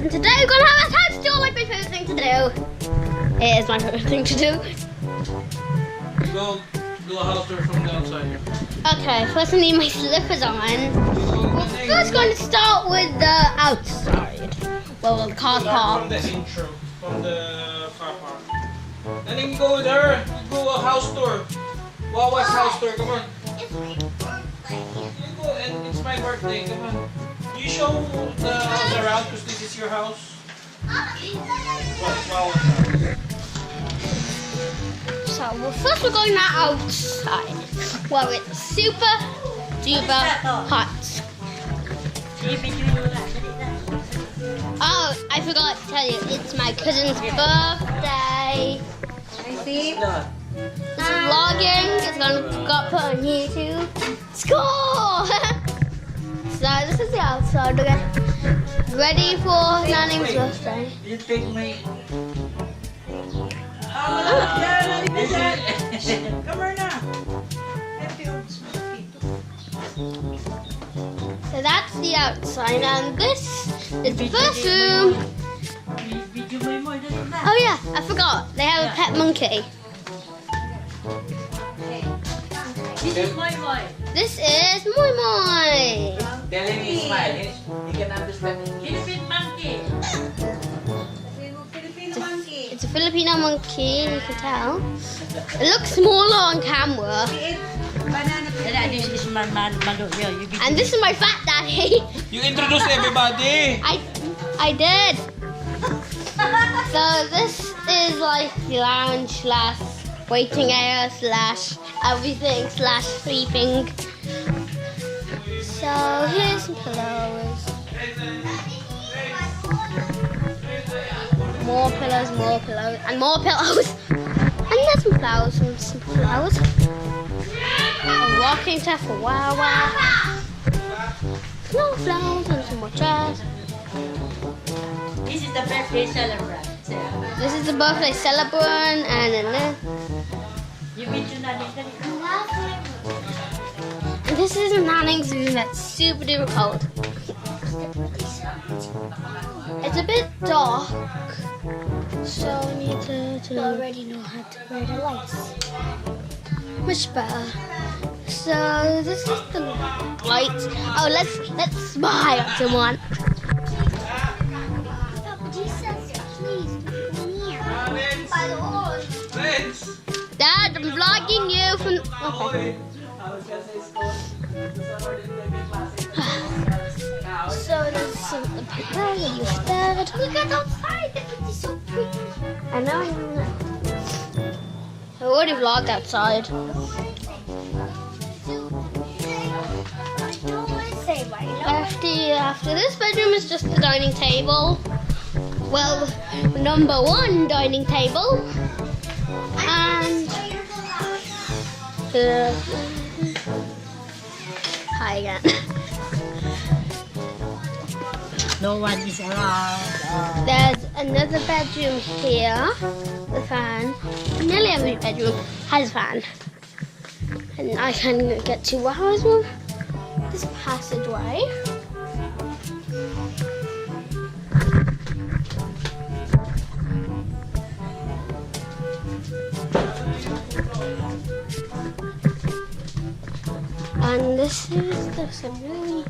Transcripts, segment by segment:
And today we're gonna have a house tour, like my favorite thing to do. It is my favorite thing to do. Go do a house tour from the outside. Okay, first I need my slippers on. We're first going to start with the outside. Well, the car park. From the intro, from the car park. Naning, go with her. Go a house tour. Wawa's house tour. Come on. It's my birthday. You go, and it's my birthday. Come on. You show the house around because this is your house. Well, it's Wawa's house. So, well, first we're going outside. Well, it's super duper hot. Oh, I forgot to tell you, it's my cousin's birthday. It's vlogging, it's gonna got put on YouTube. Score! So this is the outside again. Ready for Naning's birthday. You take my... Come on now. So that's the outside, and this is the first room. Oh yeah, I forgot. They have a pet monkey. This is my boy. This is Moi Moi. Tell him he smile. He can understand. Philippine monkey. It's a Filipino monkey, you can tell. It looks smaller on camera. This is my man. And this is my fat daddy. You introduce everybody. I did. So this is like the lounge slash waiting area slash everything slash sleeping. So here's some pillows. More pillows, and more pillows. And there's some flowers, some flowers. A rocking chair for Wawa. More flowers and some more chairs. This is the birthday celebrant. This is the birthday celebrant, and then You been to Naning? and this is Nanning's room that's super duper cold. It's a bit dark, so we need to already know how to wear the lights. Much better. So this is the lights. Oh, let's spy on someone. Dad, I'm vlogging you from. Okay. So there's some people and your bed. Look at outside. It's so pretty. I know. I already vlogged outside. After this bedroom is just the dining table. Well, number one dining table. And hi again. No one is around. There's another bedroom here. The fan. Nearly every bedroom has a fan. And I can get to Wawa's room. This passageway. And this is the really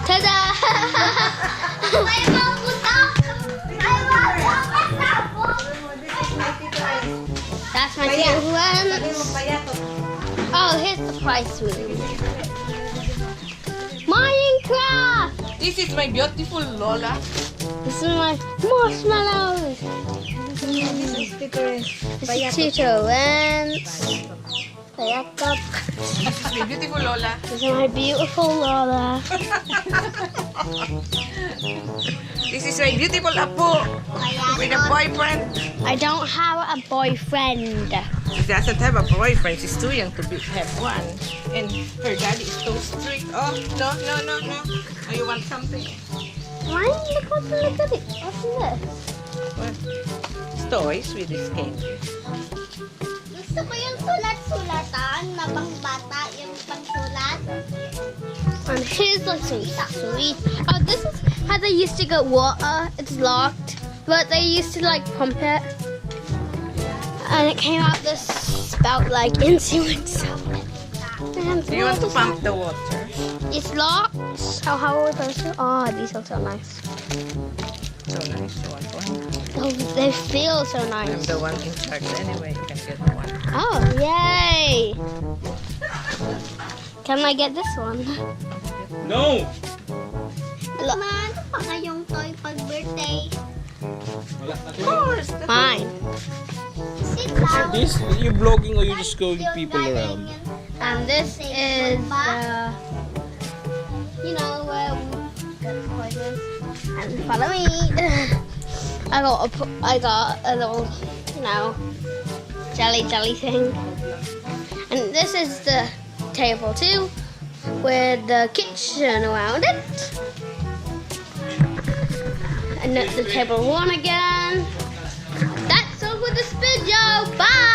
ta-da! That's my favorite. Oh, here's the price room. Minecraft! This is my beautiful Lola. This is my marshmallows. This is Tito Rents. Kayakap. This is my beautiful Lola. This is my beautiful Lola. This is my beautiful Apo with a boyfriend. I don't have a boyfriend. She doesn't have a boyfriend. She's too young to have one. And her daddy is so strict. Oh, no. Oh, you want something? Why? Look at it. What's this? What? It's toys with this cake. Gusto ko yung sulat-sulatan na pang bata, yung pang sulat. And here's like some sweet. Oh, this is how they used to get water. It's locked, but they used to like pump it, and it came out this spout like into itself. And Do you want to pump the water? it's locked. So how are we supposed to? Oh, these are so nice. So nice. You want one? Oh, they feel so I'm nice. the one in charge anyway. You can get one. Oh, yay! Can I get this one? No! Look, Pa kayong toy pag birthday. Wala. Of course. mine. Sit down. This, you vlogging or you just going people around? And this is you know, where we got the pointers. And follow me. I got a little, you know, jelly thing. And this is the table too, with the kitchen around it. And that's the table one again. That's all with this video. Bye!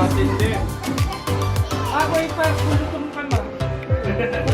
Matindi. Ako ipa, kung gusto mo ka na.